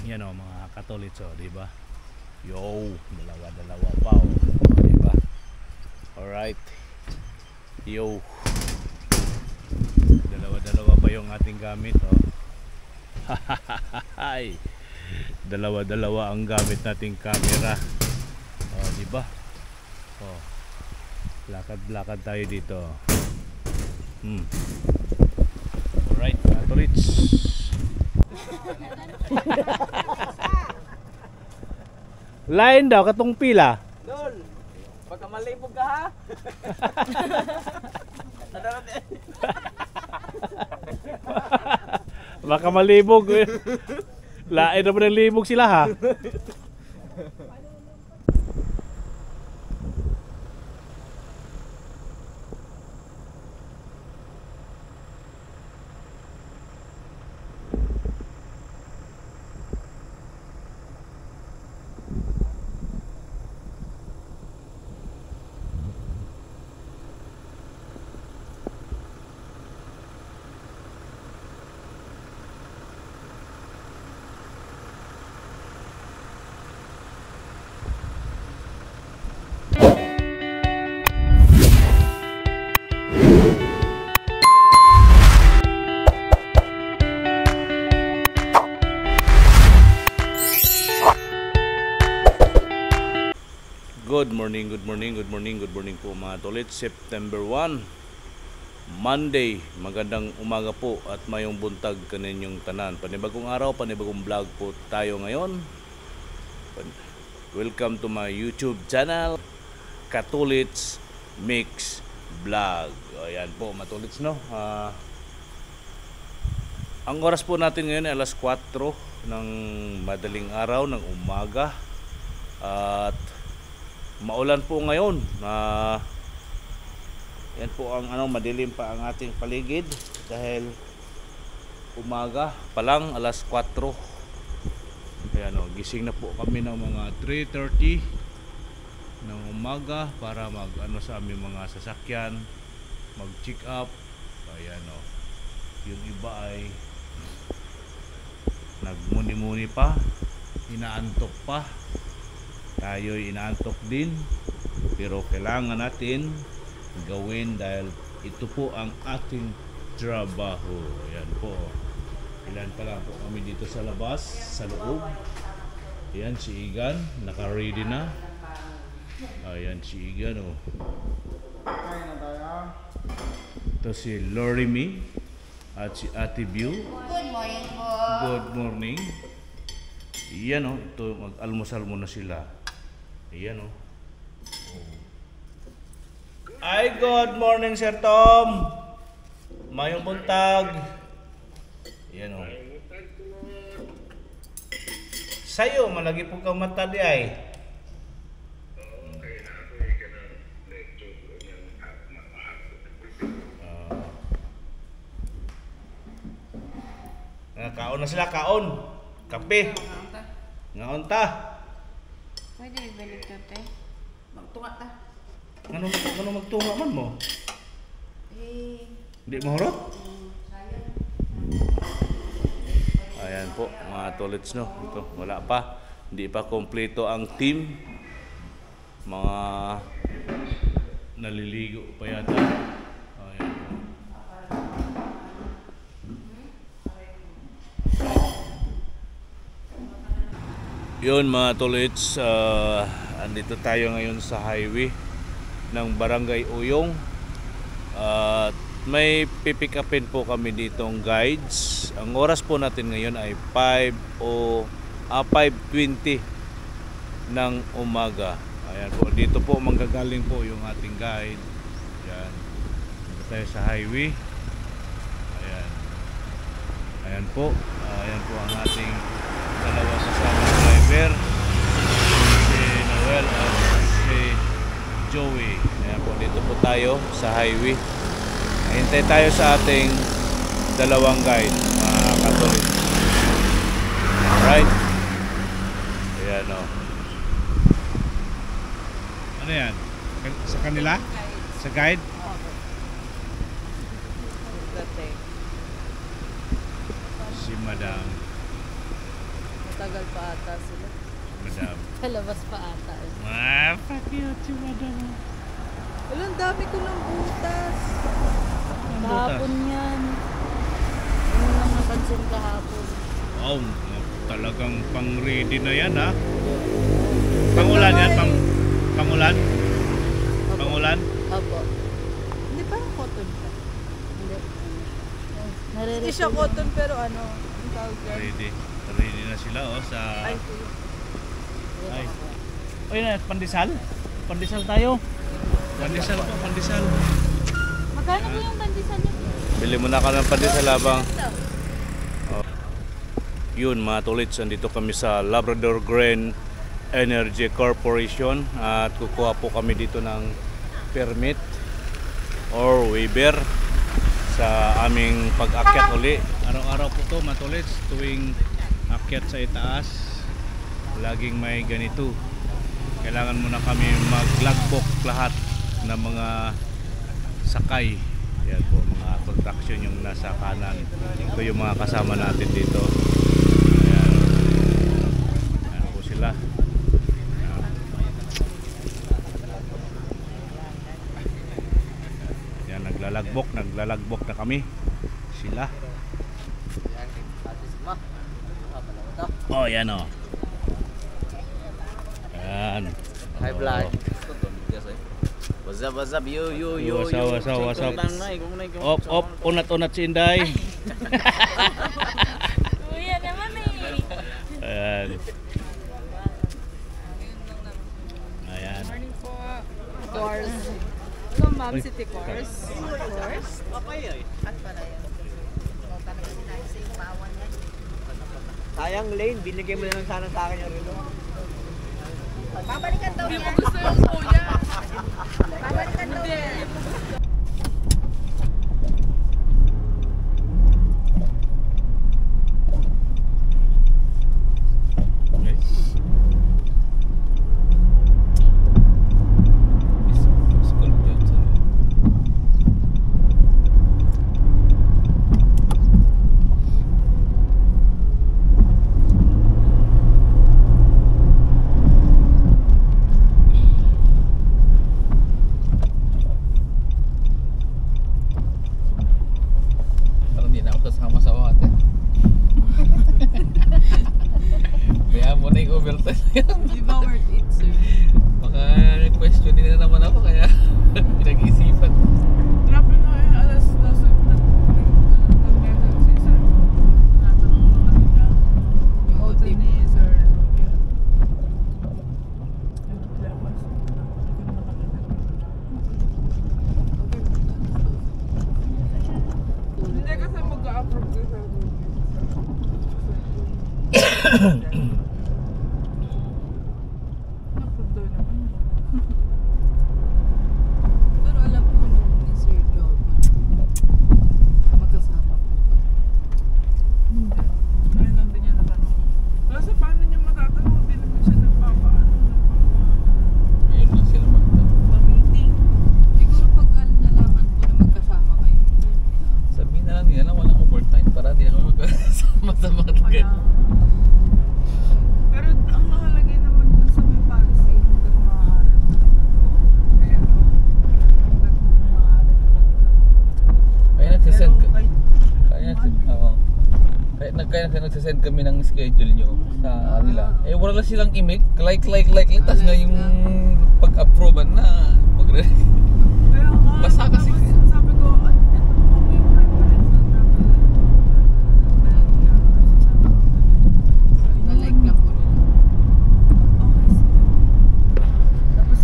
Yan o mga Katolits, o, diba? Yo, dalawa pa, o, diba? Alright. Yo. Dalawa pa yung ating gamit, o. Hahaha. Dalawa ang gamit nating camera. O, diba? O. Lakad tayo dito. Alright, Katolits. Lain daw katong pila. Dol, baka malibog ka ha. Baka malibog. Lain naman ng libog sila ha. Good morning po mga Tolits. September 1, Monday. Magandang umaga po at mayong buntag kaninyong tanan. Panibagong araw, panibagong vlog po tayo ngayon. Welcome to my YouTube channel, Katolits Mix Vlog. Ayan po mga Tolits, no? Ang oras po natin ngayon ay alas 4 ng madaling araw ng umaga. At maulan po ngayon. Yan po ang madilim pa ang ating paligid dahil umaga pa lang, alas 4. Ayan, gising na po kami ng mga 3:30 ng umaga para sa aming mga sasakyan, mag check up. Ayan, yung iba ay nagmuni-muni pa, inaantok pa. Tayo'y inaantok din, pero kailangan natin gawin dahil ito po ang ating trabaho. Ayan po. Ilan pa lang po kami dito sa labas, sa loob. Ayan si Igan, naka-ready na. Ayan si Igan, oh. Ito si Lorimy at si Ate View. Good morning po. Good morning. Iyan, oh, ito mag-almusal muna sila. Ayan, oh. Ay, good morning, Sir Tom. Mayong buntag. Ayan, oh. Sayo, malagi po ka mata di ay. Kaon na sila, kaon. Kape. Ngaon ta. Pwede ibalik to, te. Magtunga ta. Ano magtunga man mo? Hindi mahurot? Sayang. Ayan po mga Tolits, no. Ito, wala pa. Hindi pa kompleto ang team. Mga naliligo pa yata. Ayan po. Yun mga Tolits, andito tayo ngayon sa highway ng Barangay Uyong. At may pipick upin po kami ditong guides. Ang oras po natin ngayon ay 5:20 ng umaga. Ayan po, dito po manggagaling po yung ating guide. Ayan, dito tayo sa highway. Ayan, ayan po ang ating dalawa kasama driver, si Noel at si Joey. Ayan po, dito po tayo sa highway. Hintay tayo sa ating dalawang guide, mga Katolik. Alright. Ayan, o. Ano yan? Sa kanila? Sa guide? Si Madam. Tagal pa ata sila. Madam. Palabas pa ata. Pakiyot si madam. Wala, ang dami ko ng butas. Kahapon yan. Ano lang napansin kahapon. Oh, talagang pang ready na yan ha. Pangulan yan, pangulan? Opo. Pangulan? Opo. Hindi parang cotton pa. Hindi. Hindi siya cotton pero ano, ang tawag yan. Ready. Ready na sila oh sa... Ay, kuya. Ay. Oy na, pandesal? Pandesal tayo. Pandesal po, pandesal. Magkano po yung pandesal niyo? Bili mo na ka ng pandesal habang... Oh. Yun mga tolits, andito kami sa Labrador Grain Energy Corporation at kukuha po kami dito ng permit or waiver sa aming pag-akyat uli. Araw-araw po to mga tolits, tuwing akyat sa itaas laging may ganito. Kailangan muna kami mag-logbook lahat ng mga sakay. Yan po, mga construction yung nasa kanan. Ito yung mga kasama natin dito. Ayan. Ayan po sila. Yan, naglalagbok na kami. Sila. Oh, yan oh. Yan. Hi vlog. Oh. What's up? Yo. What's up? Op, unat-unat si Inday. Kuya naman eh. Ayan. Ayan. Morning po. Course. Hello, Ma'am City Course. Course. Sayang Lane, binigay mo na lang sana sa akin yung relo. Babalikan daw yan. Gusto yung kuya. Babalikan daw yan. Di ba worth it, sir? Baka question din na naman ako kaya pinag-isipan. Grabe nga yun, alas 12 nag-message si sir. Natanong mo kasi niya. Yung OT ni sir. Hindi kasi mag-a-approve ko sir. Na-approve daw naman. Pero alam po ni Sir Job, magkasama po ba? Hindi. Ngayon lang din niya natanong. Kasi paano niya matatanong? Hindi naman siya nagpapaano. Ayun lang sila Nagpapa-meeting. Siguro pag nalaman po na magkasama kayo. sabihin na lang nila na walang overtime para hindi na kami magkasama sa mga Kaya, tagal. pero ang nakalagay naman dun sa may policy, hanggang maaari. Kaya, hanggang maaari. Kaya nagsisend ka. Pero, Kaya nagsisend kami ng schedule nyo sa nila. Eh wala lang silang like, tapos nga yung pag-approve na magre. kaya nga, Basta kasi- tapos sabi ko, ito po yung preference ng travel. Na-like lang po nila. Okay, sige. Tapos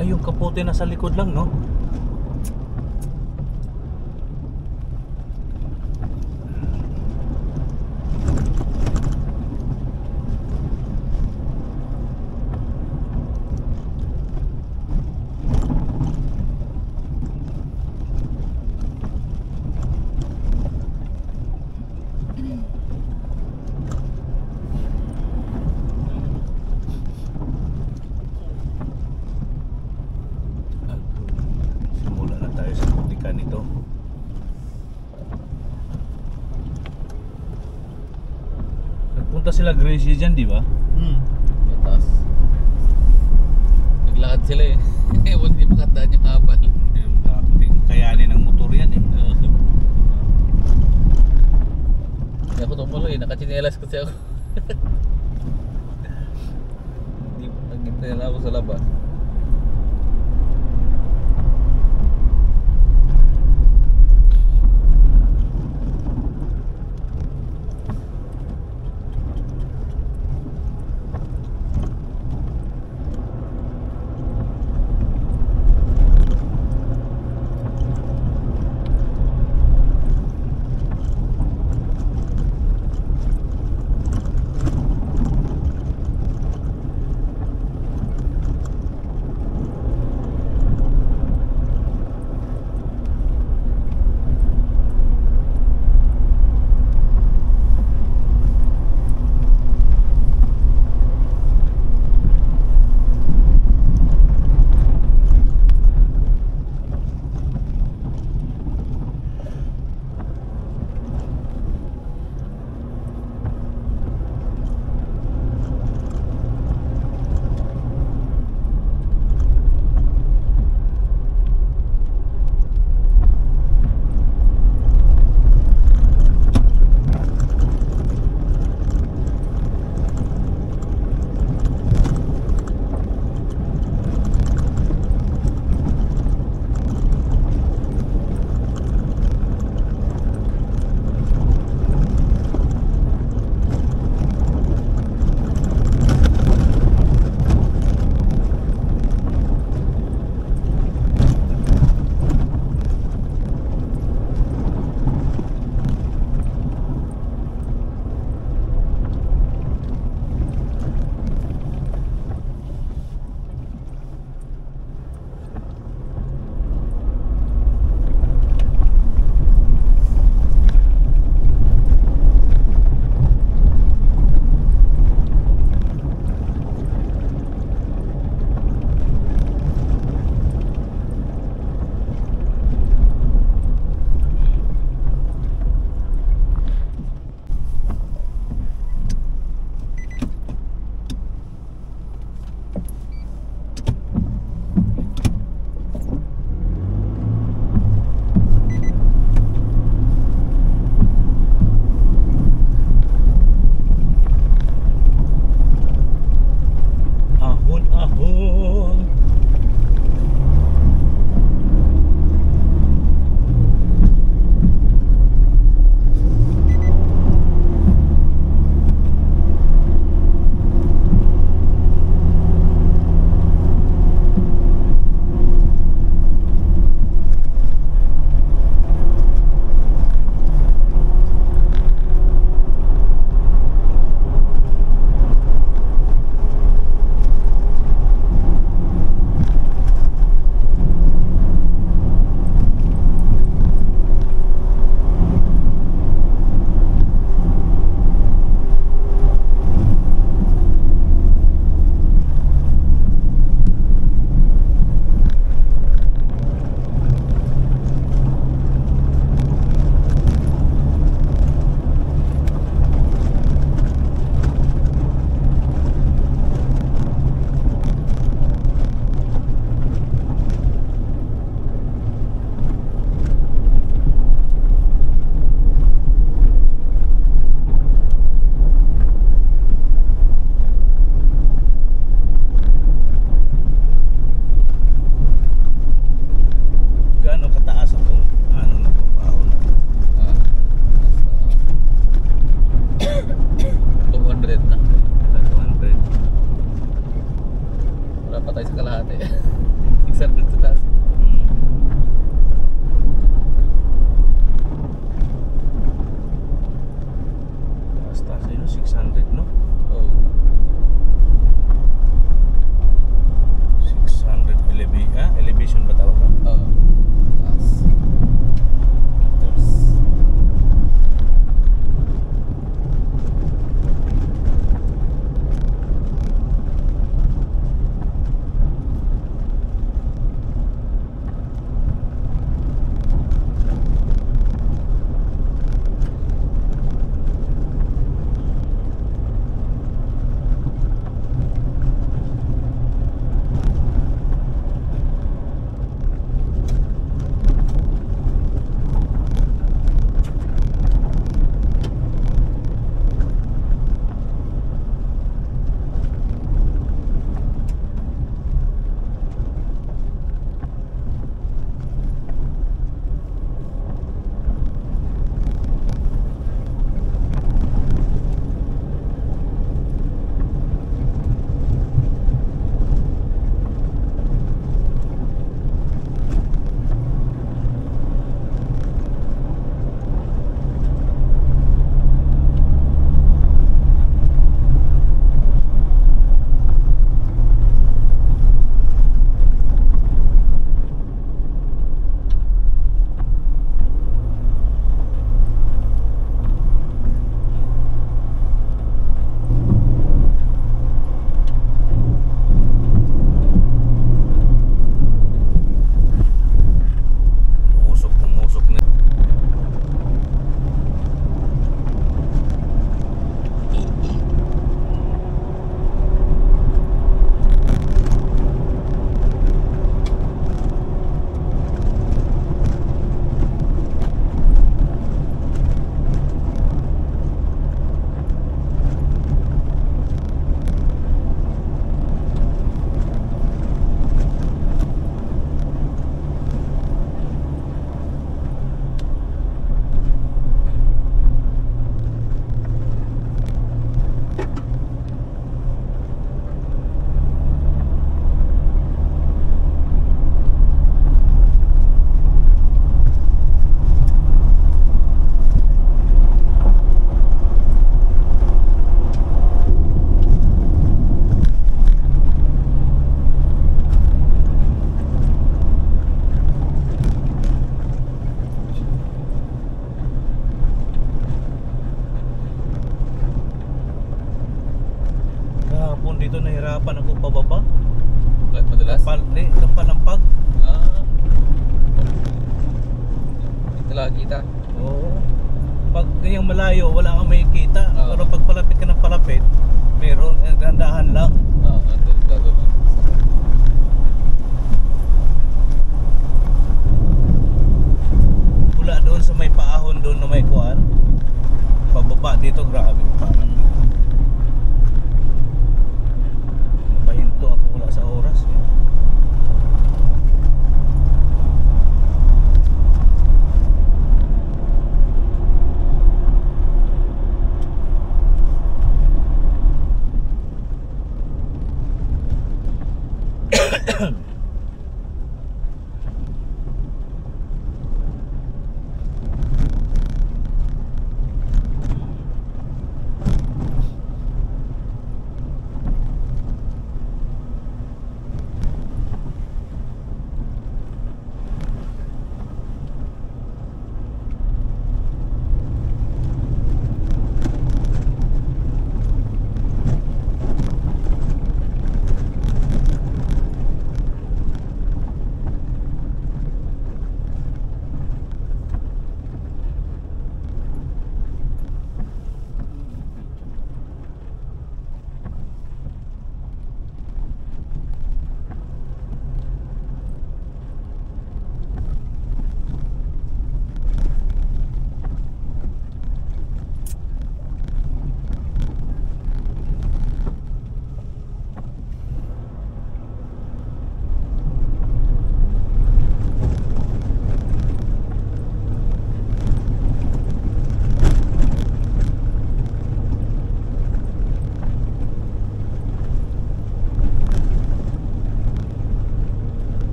Ay, yung kapote na sa likod lang, no? Simula na tayo sa putikan nito. Nagpunta sila Gracie dyan, di ba? Mataas. Naglakad sila eh. Ewan, hindi makataan yung habal. Kayanin ng motor yan eh. Hindi ako tumuloy, nakachinelas kasi ako. Hindi, naghintay na ako sa labas. pa tayo sa kalahati. dito nahirapan ako pababa. Bakit madalas? Kapalampag. Ah. Ito lang kita. Oo. Pag ganyang malayo, wala kang makikita. Oo. Pero pag palapit ka ng palapit, meron, gandahan lang. Oo, delikado ba? Mula doon sa may paahon doon na may kuan. Pababa dito, grabe. Napahinto ako wala sa oras.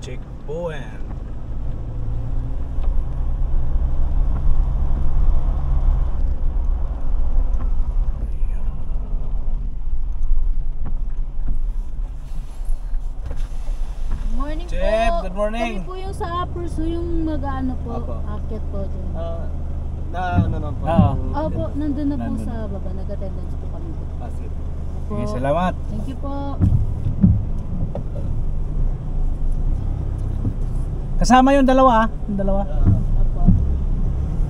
checkpoint. Morning Chef, po. good morning. Kami po yung sa upper, so yung mag-ano po, Opo. akit po dun. Naman po. Oo. Opo, nandun na po Nandun. sa baba. Nag-attendance po kami. Pasir. Opo. Sige, salamat. Thank you po. Kasama yung dalawa, yung dalawa. Opo.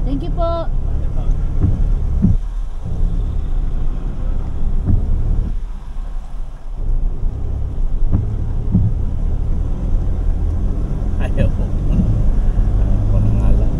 Thank you po. Ayaw ko. Ako na nga lang.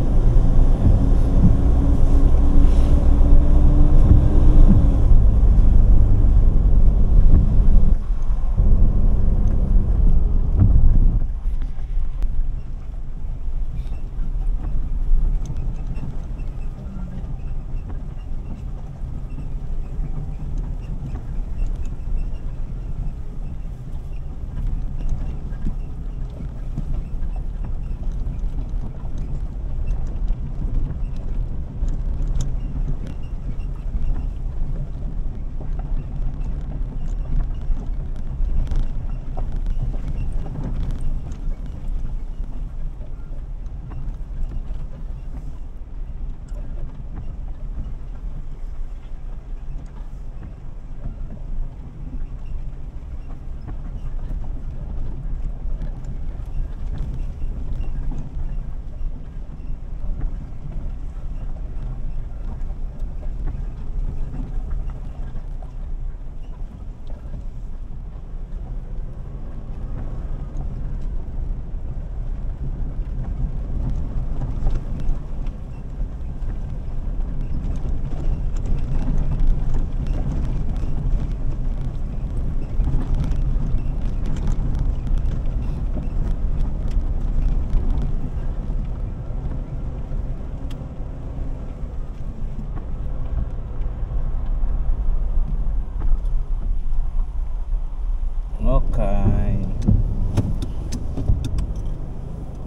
Okay.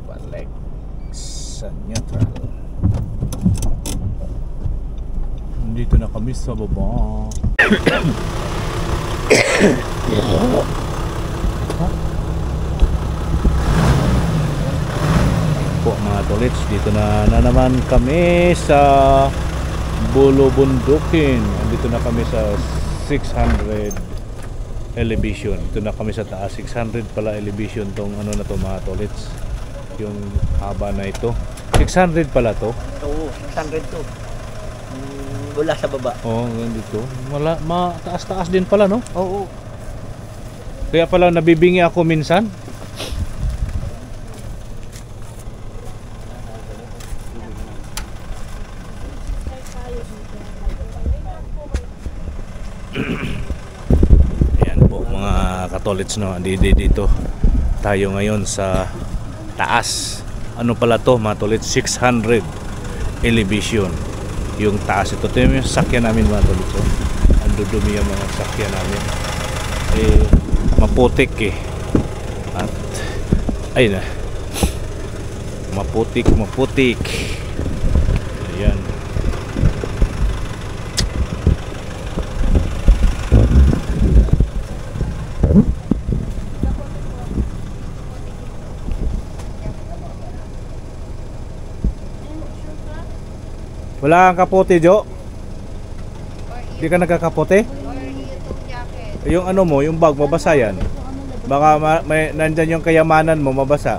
Balik sa neutral. Dito na kami sa baba. Po mga tolits, dito na naman kami sa Bulubundukin. Dito na kami sa 600 elevation. Ito na kami sa taas. 600 pala elevation tong ano na to mga tolits. Yung haba na ito. 600 pala to. Oo, 600 to. Wala sa baba. Oo, dito. Wala, mataas-taas din pala, no? Oo. Kaya pala nabibingi ako minsan. Ayan po mga katolits, no? Dito tayo ngayon sa taas. Ano pala to mga tolits? 600 elevation. Yung taas ito. Ito yung sakyan namin mga tolits. Oh. Ang dudumi yung mga sakyan namin. Eh, maputik eh. At ay na. Maputik. Ayan. Wala kang kapote, Jo? Hindi ka nagkakapote? Yung ano mo, yung bag, mabasa yan. Baka may, nandyan yung kayamanan mo, mabasa.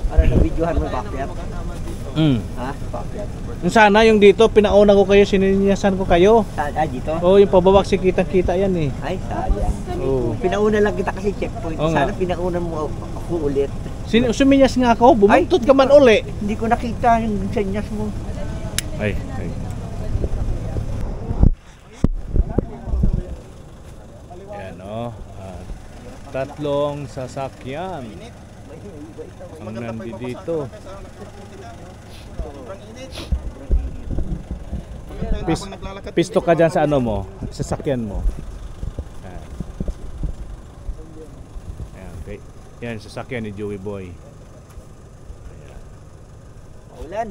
Para na-videohan mo pakyat. Ha? Pakyat. Yung sana, yung dito, pinauna ko kayo, sininyasan ko kayo. Dito? Oo, yung pababak, kita-kita yan eh. Ay, sayang. Oo. Pinauna lang kita kasi checkpoint. Oo nga. Sana pinauna mo ako ulit. Suminyas nga ako, bumuntot ka man uli. Hindi ko nakita yung senyas mo. Ay. Ayan o. Tatlong sasakyan ang nandito. Pisto ka dyan sa ano mo, sasakyan mo. Ayan, sasakyan ni Joey Boy. Ulan.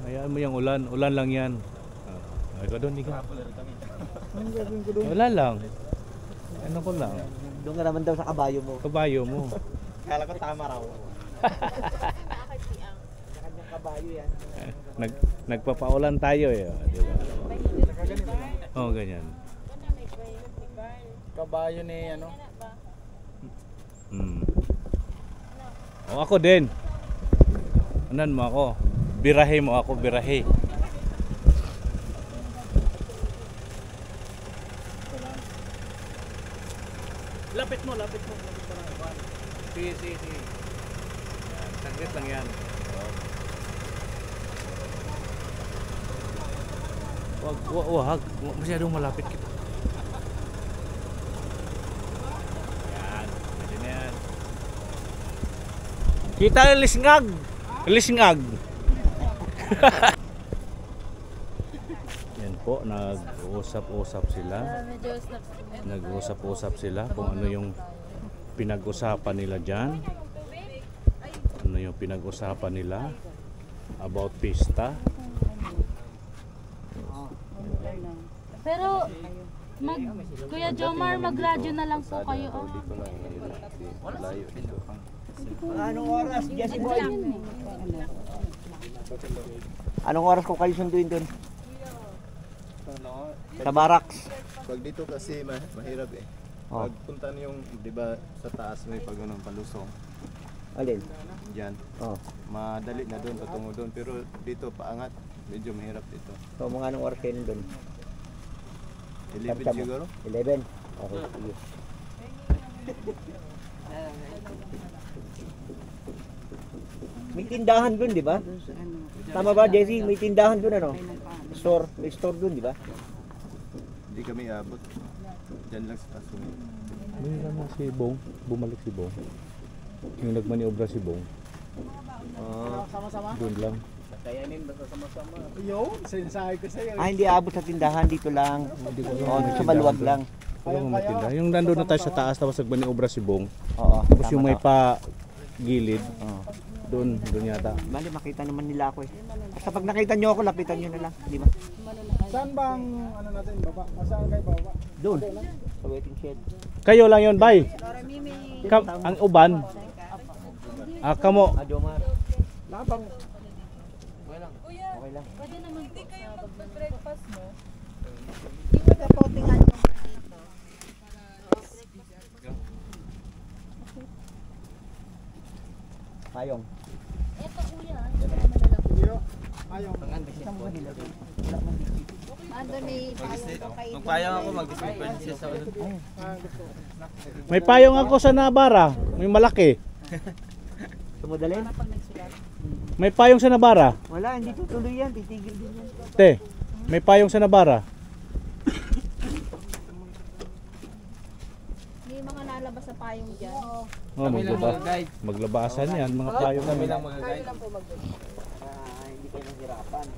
Hayaan mo yung ulan. Ulan lang yan. Ay, ka doon, ikaw. Ulan lang. Ano ko lang. Doon ka naman daw sa kabayo mo. Kabayo mo. Kala ko tama raw. Sa kanyang kabayo yan. Nagpapaulan tayo eh. Di ba? Oo, ganyan. Kabayo ni ano? O ako din. Anan mo ako. Birahe mo ako, birahe. Lapit mo lang. Sige. Yan, saglit lang yan. Wag. Masyadong malapit kita. Yan, pwede na yan. Kita lisngag. Yan po, nag-usap-usap sila. Nag-usap-usap sila kung ano yung pinag-usapan nila dyan. Ano yung pinag-usapan nila about pista. Pero, Kuya Jomar, mag-radyo na lang po kayo. Oh. Anong oras, Jesse Boy? Anong oras ko kayo sunduin doon? Sa barracks. Pag dito kasi mahirap eh. Oh. Pag punta niyo yung, di ba, sa taas may pagano'ng palusong. Alin? Diyan. Oh. Madali na doon, patungo doon. Pero dito, paangat. Medyo mahirap dito. So, mga anong oras kayo doon? 11 siguro? 11? Okay, sige. May tindahan doon, di ba? Tama ba, Jesse? May tindahan doon, ano? Store. May store doon, di ba? Hindi kami abot. Diyan lang sa taas. May naman si Bong. Bumalik si Bong. Yung nagmaniobra si Bong. Doon lang. Hindi abot sa tindahan. Dito lang. Sa maluwag lang. Walang matinda. Yung nandun na tayo sa taas tapos nagmaniobra si Bong. Oo. Tapos yung tama may to. pa gilid. Oo. Doon yata. Bali, makita naman nila ako eh. Basta pag nakita nyo ako, lapitan nyo na lang. Di ba? Saan bang ano natin baba? Saan kayo baba? Doon. Sa waiting shed. Kayo lang yun, bay. Ang uban. Kamo. Jomar. Labang Okay lang. Pwede naman po sa breakfast mo. Payong. Ito kuya. Ayaw. Magpayang ako mag-dispense sa May payong ako sa Nabara. May malaki. Sumudalin? May payong sa Nabara. Wala, hindi tutuloy yan. Titigil din yan. Te, may payong sa Nabara. May mga nalabas sa payong dyan. Maglabasan yan, mga payong Kami namin. lang mag-guide. Hindi kayo nahirapan.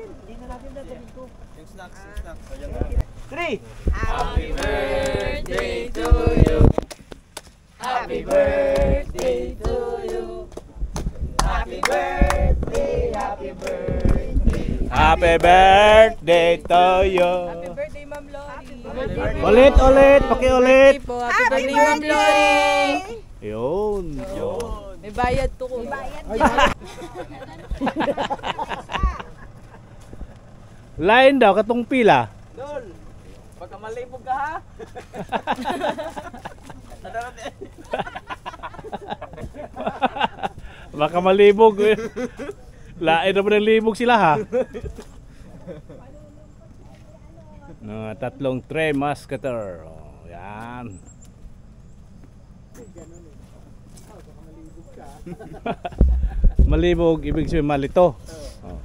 Hindi na natin dadalhin ko. Yung snacks. 3! Happy birthday to you. Happy birthday to you. Happy birthday, happy birthday. Happy birthday to you. Happy birthday, Ma'am Lori. Ulit, pakiulit. Happy birthday, Ma'am Lori. Yun. May bayad to ko. Line daw, katong pila. Dol, baka malibog ka ha? Baka malibog. Lain naman ng libog sila ha. Tatlong tray musketer. Oh, yan. Malibog, ibig sabihin malito. Oh.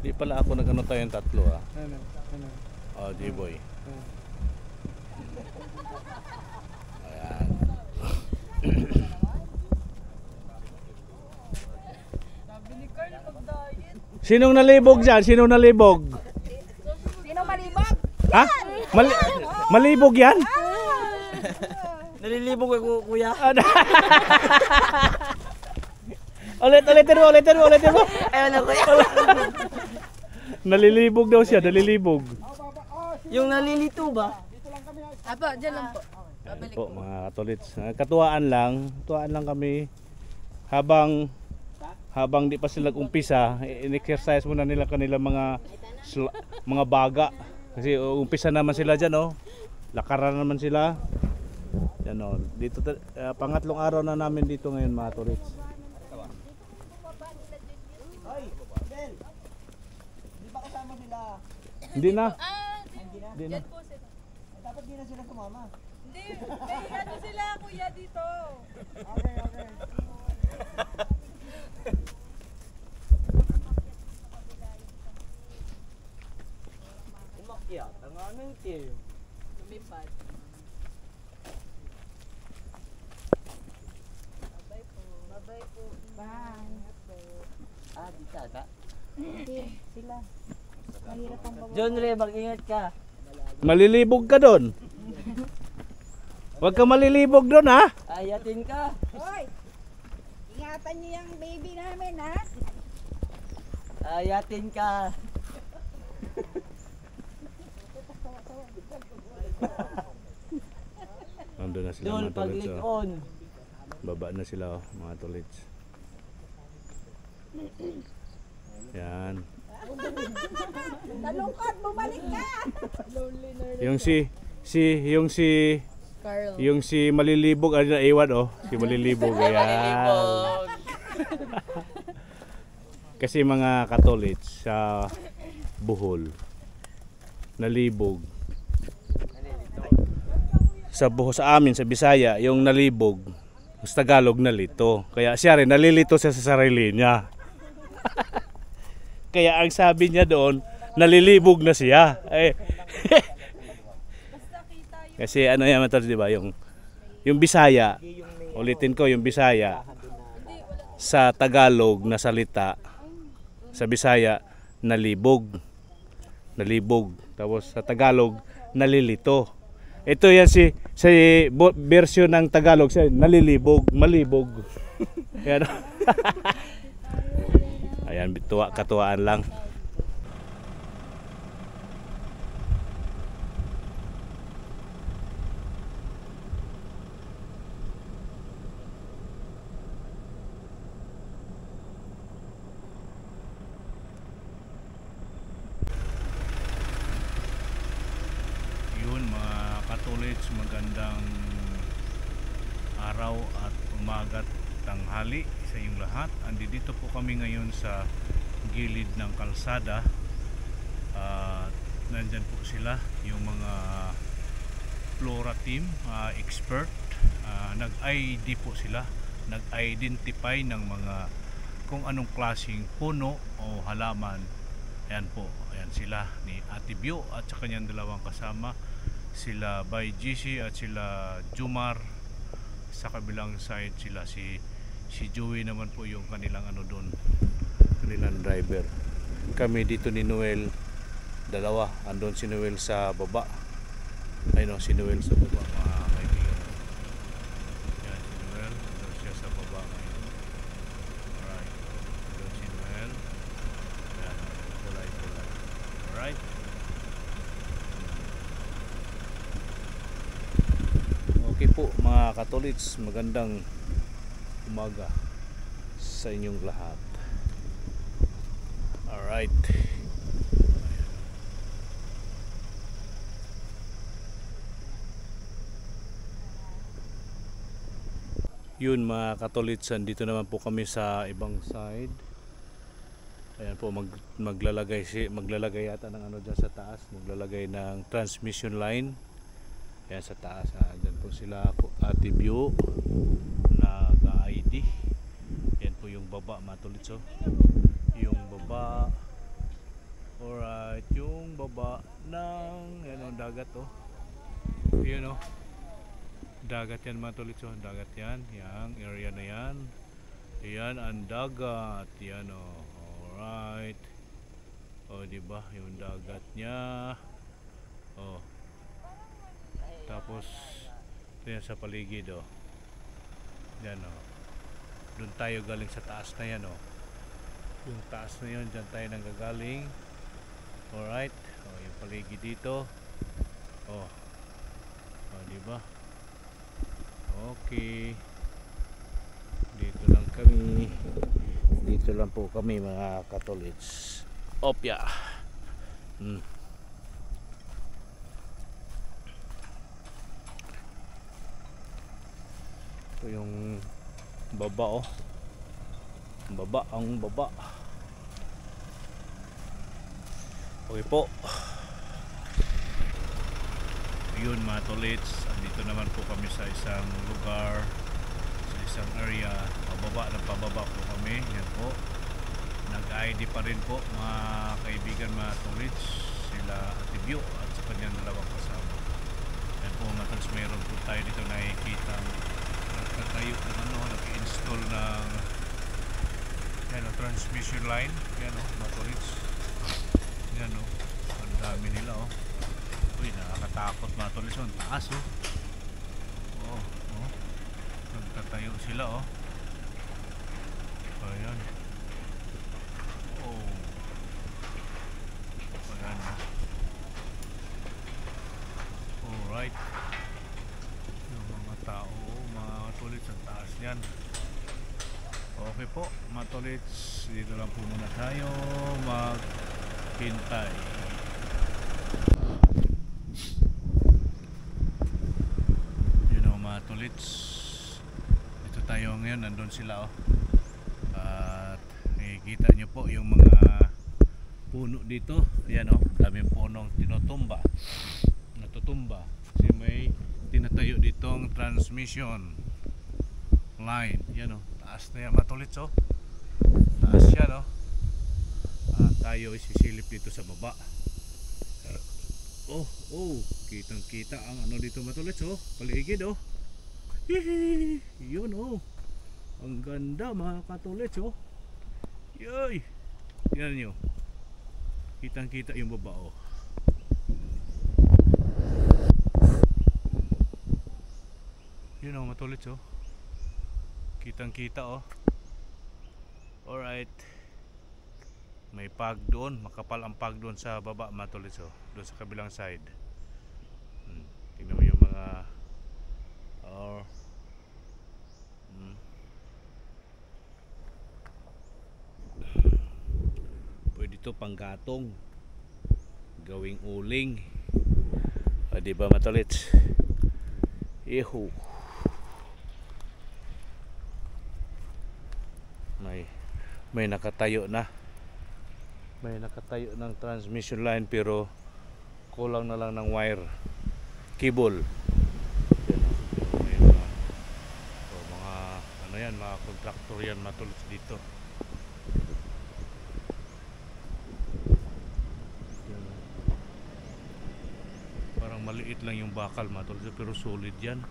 Hindi pala ako nag-ano tayong tatlo ah. Oh, J-boy. Ayan. Sinong nalibog dyan? Sinong nalibog? Sino malibog? Ha? Malibog yan? Nalilibog ako, kuya. Ulitin mo. Ayun na, kuya. Nalilibog daw siya, nalilibog. Yung nalilito ba? Apo, dyan lang po. Yan po mga katolits. Katuwaan lang kami habang di pa sila umpisa, in-exercise muna nila kanilang mga baga. Kasi umpisa naman sila diyan, oh. Lakaran naman sila. Yan, oh. Dito pangatlong araw na namin dito ngayon mga katolits. Di ba kasama sila? Hindi na. Hindi na. Dapat di na sila sumama. Hindi, may ano sila kuya dito. Okay. Umakyat ang aming team. Lumipad. Bye po. Bye. Di tata. Hindi, sila. Mahirap ang bawa. John Ray, mag-ingat ka. Malilibog ka doon. Huwag ka malilibog doon, ha? Ayatin ka. Hoy! Ingatan niyo yung baby namin, ha? Ayatin ka. Nandun na sila Dol, mga tolits, oh. paglikon. Baba na sila, oh, mga tolits. Yan. Talungkot, bumalik ka! Yung si malilibog, ano na iwan, oh. Si malilibog, ayan. Kasi mga katolits sa Bohol, nalibog. Sa amin, sa Bisaya, yung nalibog, sa Tagalog nalito. Kaya siya rin, nalilito siya sa sarili niya. Kaya ang sabi niya doon, nalilibog na siya. Kasi ano yan, di ba? Yung Bisaya, ulitin ko, yung Bisaya, sa Tagalog na salita, sa Bisaya, nalibog. Tapos sa Tagalog, nalilito. Ito yan sa version ng Tagalog, siya nalilibog, malibog. Ayan. Ayan, katuwaan lang. Yun mga katolits, magandang araw at umagat tanghali sa inyong lahat. Andito po kami ngayon sa gilid ng kalsada. Nandyan po sila, yung mga Flora team, expert. Nag-ID po sila, nag-identify ng mga kung anong klaseng puno o halaman. Ayan po, ayan sila ni Ate Bio at sa kanyang dalawang kasama, sila by GC at sila Jumar. Sa kabilang side sila si Joey naman po yung kanilang ano doon, kanilang driver. Kami dito ni Noel, dalawa. Andun si Noel sa baba. Ayun, si Noel sa baba, mga kaibigan. Yan si Noel, andun siya sa baba ngayon. Alright, andun si Noel. Yan, kulay. Alright. Okay po mga katolits, magandang umaga sa inyong lahat. Alright. Yun mga katolits, dito naman po kami sa ibang side. Ayan po, maglalagay yata ng ano dyan sa taas, maglalagay ng transmission line. Ayan sa taas, dyan po sila, Ate Bio, nag-ID. Ayan po yung baba, matulits, oh. Yung baba. Alright, yung baba ng dagat, oh. Ayan, oh. Dagat yan, matulits, oh. Dagat yan, yung area na yan. Ayan ang dagat, yan, oh. Alright. Oh, di ba? Yung dagat niya. Oh. Tapos ito yan sa paligid, oh. Yan, oh. Doon tayo galing sa taas na yan, oh. Yung taas na yun, dyan tayo nanggagaling. Alright. Oh, yung paligid dito. Oh. Oh, di ba? Okay. Dito lang kami. Dito lang po kami mga Katolits. Opya. Ito yung baba, oh. Baba, ang baba. Okay po. Yun mga Tolits, andito naman po kami sa isang lugar, sa isang area. Pababa po kami. Yan po. Nag-ID pa rin po mga kaibigan mga Tolits, sila Ate Bio at sa kanyang dalawang kasama. Yan po mga Tolits, meron po tayo dito nakikita nagtatayo ng ano, nag-install ng yan, transmission line. Yan o mga Tolits. Yan o, ang dami nila o. Uy, nakakatakot mga Tolits o, ang taas o. Oo, oh. Nagtatayo sila o. Ayan. Oh. Ayan. Alright. Yung mga tao, mga Tolits, ang taas niyan. Okay po, mga Tolits, dito lang po muna tayo maghintay. Yun o mga Tolits, dito tayo ngayon, nandun sila o. At nakikita nyo po yung mga puno dito. Ayan o, daming punong tinutumba, natutumba kasi may tinatayo ditong transmission line. Yan o, taas na yan mga Tolits o. Taas yan o. At tayo isisilip dito sa baba. Oh, kitang kita ang ano dito mga Tolits o. Paligid o. Hihi, yun o. Ang ganda mga Katolits oh. Yoy. Tingnan nyo. Kitang kita yung baba oh. Yun o mga Tolits oh. Kitang kita oh. Alright. May pag doon. Makapal ang pag doon sa baba mga Tolits oh. Doon sa kabilang side. Tingnan mo yung mga pwede ito panggatong, gawing uling. O diba mga Tolits? Iho. May nakatayo na. May nakatayo ng transmission line pero kulang na lang ng wire, cable. Yan, mga kontraktor yan mga Tolits dito. Yan. Parang maliit lang yung bakal mga Tolits pero solid yan.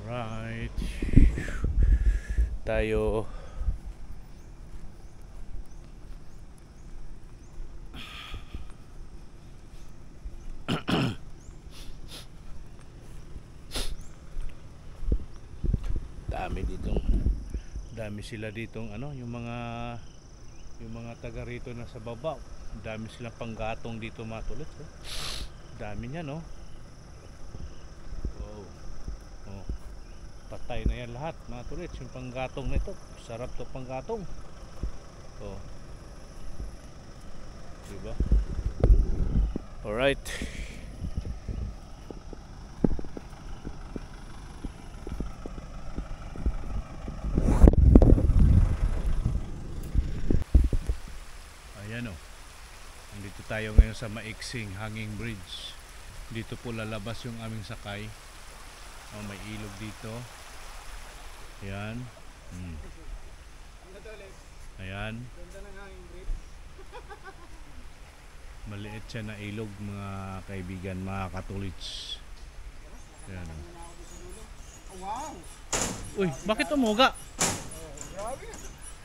Alright. Tayo dami sila ditong ano, yung mga taga rito na sa baba, dami silang panggatong dito mga Tolits oh. Dami niya no. Oh. Patay na yan lahat mga Tolits, yung panggatong na ito. Sarap to panggatong. Oh. Diba? Alright. Ayan o, nandito tayo ngayon sa maiksing hanging bridge. Dito po lalabas yung aming sakay. May ilog dito. Ayan. Ayan. Maliit siya na ilog mga kaibigan, mga Katolits. Ayan o. Uy, bakit umuga?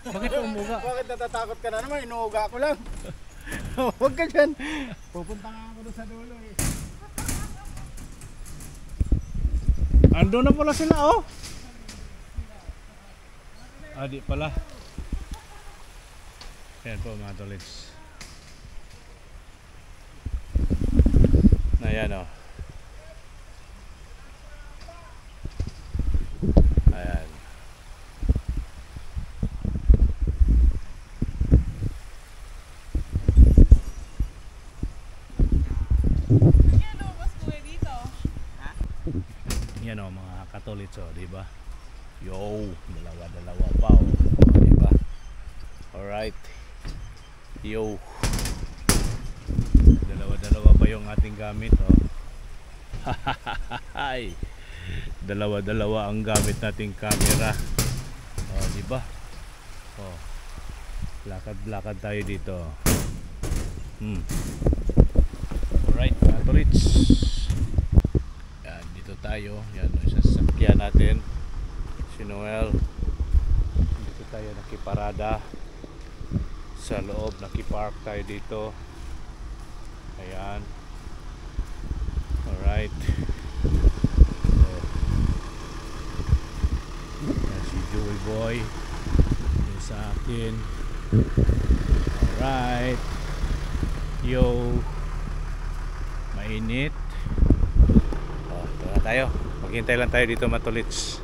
Bakit umuga? Bakit natatakot ka na naman? Inuuga ko lang. Huwag ka dyan. Pupunta nga ako doon sa dulo eh. Ando na pala sila oh. Di pala. Ayan po mga tolits. Ayan oh. Ayan. Ano, mas kuya dito. Yan o mga katolits o, diba? Yo, dalawa pa o, diba? Alright. Yo. Dalawa pa yung ating gamit o. Hahahahay. Dalawa ang gamit nating camera. O, diba? O. Lakad tayo dito. Alright, mga katolits. Yan, dito tayo. Yan, sa sasakyan natin. Si Noel. Dito tayo nakiparada. Sa loob, nakipark tayo dito. Ayan. Alright. So, yan si Joey Boy. Yan sa akin. Alright. Yo. Mainit. Ito na tayo. Maghintay lang tayo dito, mga tolits.